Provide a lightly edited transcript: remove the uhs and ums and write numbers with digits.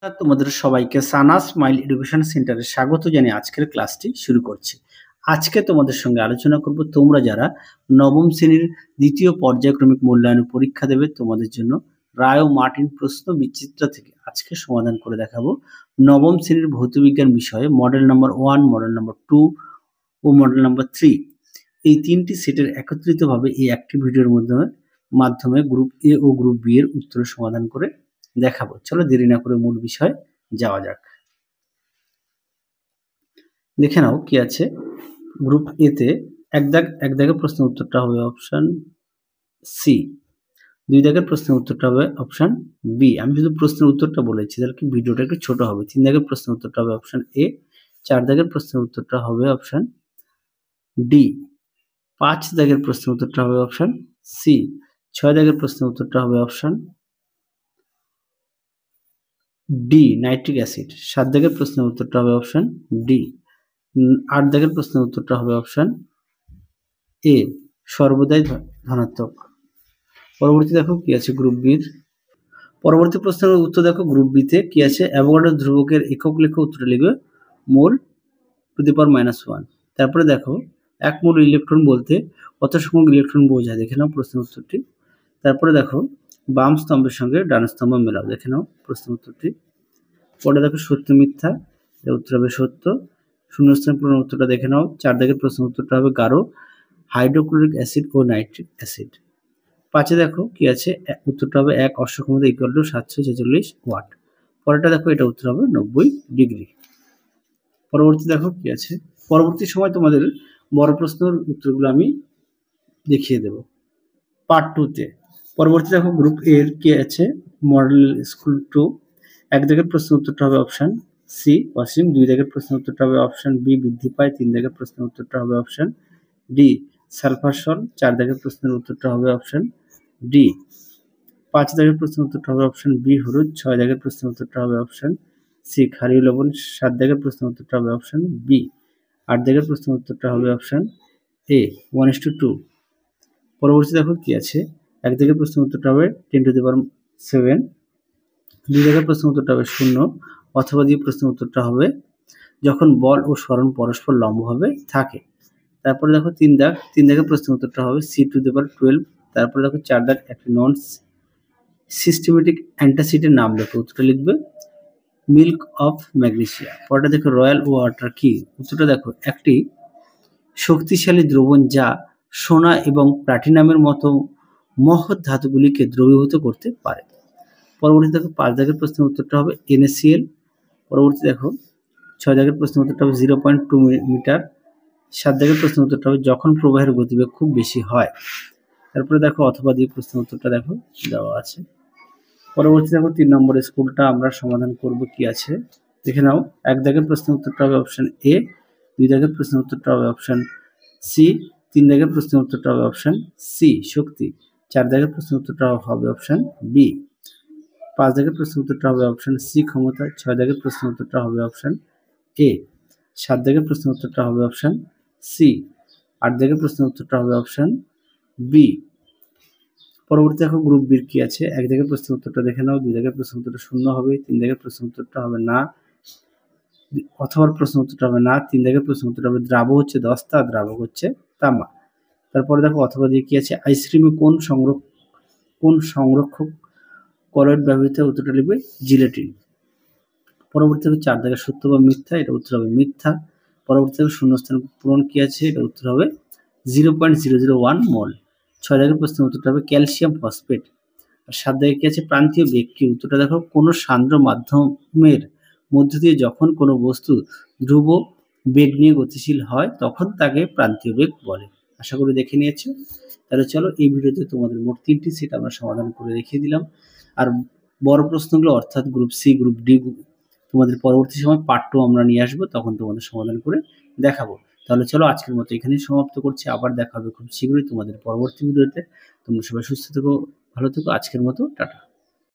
তোমাদের সবাইকে সানা smile education সেন্টারে স্বাগত জানিয়ে আজকের ক্লাসটি শুরু করছি। আজকে তোমাদের সঙ্গে আলোচনা করব তোমরা যারা নবম শ্রেণীর দ্বিতীয় পর্যায়ক্রমিক মূল্যায়ন পরীক্ষা দেবে তোমাদের জন্য রায় ও মার্টিন প্রশ্ন বিচিত্রা থেকে আজকে সমাধান করে দেখাবো নবম শ্রেণীর ভৌতবিজ্ঞান বিষয়ে মডেল নাম্বার 1, মডেল নাম্বার 2 ও মডেল নাম্বার 3 এই তিনটি সেটের একত্রিতভাবে এই একটি ভিডিওর মাধ্যমে গ্রুপ এ ও গ্রুপ বি এর উত্তর সমাধান করে দেখাবো। চলো দেরি না করে মূল বিষয় যাওয়া যাক। দেখে নাও কি আছে। গ্রুপ এ তে এক দাগের প্রশ্নের উত্তরটা হবে অপশন সি, দুই দাগের প্রশ্নের উত্তরটা হবে অপশন বি। আমি শুধু প্রশ্নের উত্তরটা বলেছি, তাহলে কি ভিডিওটা একটু ছোট হবে। তিন দাগের প্রশ্নের উত্তরটা হবে অপশন এ, চার দাগের প্রশ্নের উত্তরটা হবে অপশন ডি, পাঁচ দাগের প্রশ্নের উত্তরটা হবে অপশন সি, ছয় দাগের প্রশ্নের উত্তরটা হবে অপশন ডি নাইট্রিক অ্যাসিড, সাত দাগের প্রশ্নের উত্তরটা হবে অপশন ডি, আট দাগের প্রশ্নের উত্তরটা হবে অপশন এ সর্বদাই ধনাত্মক। পরবর্তী দেখো কি আছে গ্রুপ বির। পরবর্তী প্রশ্নের উত্তর দেখো গ্রুপ বিতে কি আছে। অ্যাভোগাড্রো ধ্রুবকের একক লেখা উত্তরটা লিখবে মোল টু দি পাওয়ার -1। তারপরে দেখো এক মোল ইলেকট্রন বলতে কত সংখ্যক ইলেকট্রন বোঝায়, দেখে নাও প্রশ্নের উত্তরটি। তারপরে দেখো বাম স্তম্ভের সঙ্গে ডান স্তম্ভ মেলাও, দেখে নাও প্রশ্নের উত্তরটি। পরে দেখো সত্য মিথ্যা, এর উত্তর হবে সত্য। শূন্যস্থান পূরণ উত্তরটা দেখে নাও। চার দাগের প্রশ্নের উত্তরটা হবে গাঢ় হাইড্রোক্লোরিক অ্যাসিড ও নাইট্রিক অ্যাসিড। পাঁচে দেখো কি আছে, উত্তরটা হবে এক অশ্বক্ষমতা ইকুয়াল টু 746 ওয়াট। পরেরটা দেখো এটা উত্তর হবে 90 ডিগ্রি। পরবর্তী দেখো কি আছে। পরবর্তী সময় তোমাদের বড় প্রশ্নের উত্তরগুলো আমি দেখিয়ে দেব পার্ট 2 তে। পরবর্তী দেখো গ্রুপ এর কি আছে। মডেল স্কুল 2, এক দাগের প্রশ্নের উত্তরটা হবে অপশন সি অসীম, দুই দাগের প্রশ্নের উত্তরটা হবে অপশন বি বৃদ্ধি পায়, তিন দাগের প্রশ্নের উত্তরটা হবে অপশন ডি সালফার সল, চার দাগের প্রশ্নের উত্তরটা হবে অপশন ডি, পাঁচ দাগের প্রশ্নের উত্তরটা হবে অপশন বি হলুদ, ছয় দাগের প্রশ্নের উত্তরটা হবে অপশন সি ক্ষারীয় লবণ, সাত দাগের প্রশ্নের উত্তরটা হবে অপশন বি, আট দাগের প্রশ্নের উত্তরটা হবে অপশন এ 1:2। পরবর্তী দেখো কি আছে। এক দাগের প্রশ্নের উত্তরটা হবে 10 টু দি পাওয়ার 7, দুই দাগের প্রশ্নের উত্তরটা হবে 0 অথবা দিয়ে প্রশ্নের উত্তরটা হবে যখন বল ও সরণ পরস্পর লম্বভাবে থাকে। তারপরে দেখো তিন দাগের প্রশ্নের উত্তরটা হবে সি টু দি পাওয়ার 12। তারপরে দেখো চার দাগ একটি নন সিস্টেমেটিক অ্যান্টাসিডের নাম লেখো, উত্তরটা লিখবে মিল্ক অফ ম্যাগনেসিয়া। পরেরটা দেখো রয়্যাল ওয়াটার কি, উত্তরটা দেখো একটি শক্তিশালী দ্রবণ যা সোনা এবং প্লাটিনামের মতো মহৎ ধাতুগুলিকে দ্রবীভূত করতে পারে। পরবর্তী দেখো পাঁচ দাগের প্রশ্নের উত্তরটা হবে NaCl। পরবর্তী দেখো ছয় দাগের প্রশ্নের উত্তরটা হবে 0.2 মিটার, সাত দাগের প্রশ্নের উত্তরটা হবে যখন প্রবাহের গতিবেগ খুব বেশি হয়। তারপরে দেখো অথবা দিয়ে প্রশ্নের উত্তরটা দেখো দেওয়া আছে। পরবর্তী দেখো 3 নম্বরের স্কুলটা আমরা সমাধান করব কি আছে দেখে নাও। এক দাগের প্রশ্নের উত্তরটা হবে অপশন এ, দুই দাগের প্রশ্নের উত্তরটা হবে অপশন সি, তিন দাগের প্রশ্নের উত্তরটা হবে অপশন সি শক্তি, চার দাগের প্রশ্নের উত্তরটা হবে অপশন বি, পাঁচ দাগের প্রশ্নের উত্তরটা হবে অপশন সি ক্ষমতা, ছয় দাগের প্রশ্নের উত্তরটা হবে অপশন এ, সাত দাগের প্রশ্নের উত্তরটা হবে অপশন সি, আট দাগের প্রশ্নের উত্তরটা হবে অপশন বি। পরবর্তী দেখো গ্রুপ বির কি আছে। এক দাগের প্রশ্নের উত্তরটা দেখে নাও। দুই দাগের প্রশ্নের উত্তরটা 0 হবে, তিন দাগের প্রশ্নের উত্তরটা হবে না অথবা প্রশ্নের উত্তরটা হবে না, তিন দাগের প্রশ্নের উত্তরটা হবে দ্রাব হচ্ছে দস্তা, দ্রাবক হচ্ছে তামা। তারপরে দেখো অথবা দিয়ে কি আছে। আইসক্রিমে কোন সংরক্ষক কলয়েড ব্যবহৃত, উত্তরটা লিখবে জিলেটিন। পরবর্তী হবে চার দাগের সত্য বা মিথ্যা, এটা উত্তর হবে মিথ্যা। পরবর্তী হবে শূন্যস্থান পূরণ কি আছে, এটা উত্তর হবে 0.001 মোল। ছয় দাগের প্রশ্নের উত্তরটা হবে ক্যালসিয়াম ফসফেট। আর সাত দাগে কি আছে প্রান্তীয় বেগ কি, উত্তরটা দেখো কোনো সান্দ্র মাধ্যমের মধ্য দিয়ে যখন কোনো বস্তু ধ্রুব বেগ নিয়ে গতিশীল হয় তখন তাকে প্রান্তীয় বেগ বলে। আশা করি দেখে নিয়েছো। তাহলে চলো এই ভিডিওতে তোমাদের মোট 3টি সেট আমরা সমাধান করে দেখিয়ে দিলাম। আর বড় প্রশ্নগুলো অর্থাৎ গ্রুপ সি গ্রুপ ডি তোমাদের পরবর্তী সময় পার্ট 2 আমরা নিয়ে আসবো, তখন তোমাদের সমাধান করে দেখাবো। তাহলে চলো আজকের মতো এখানেই সমাপ্ত করছি, আবার দেখা হবে খুব শীঘ্রই তোমাদের পরবর্তী ভিডিওতে। তোমরা সবাই সুস্থ থেকো, ভালো থেকো। আজকের মতো টাটা।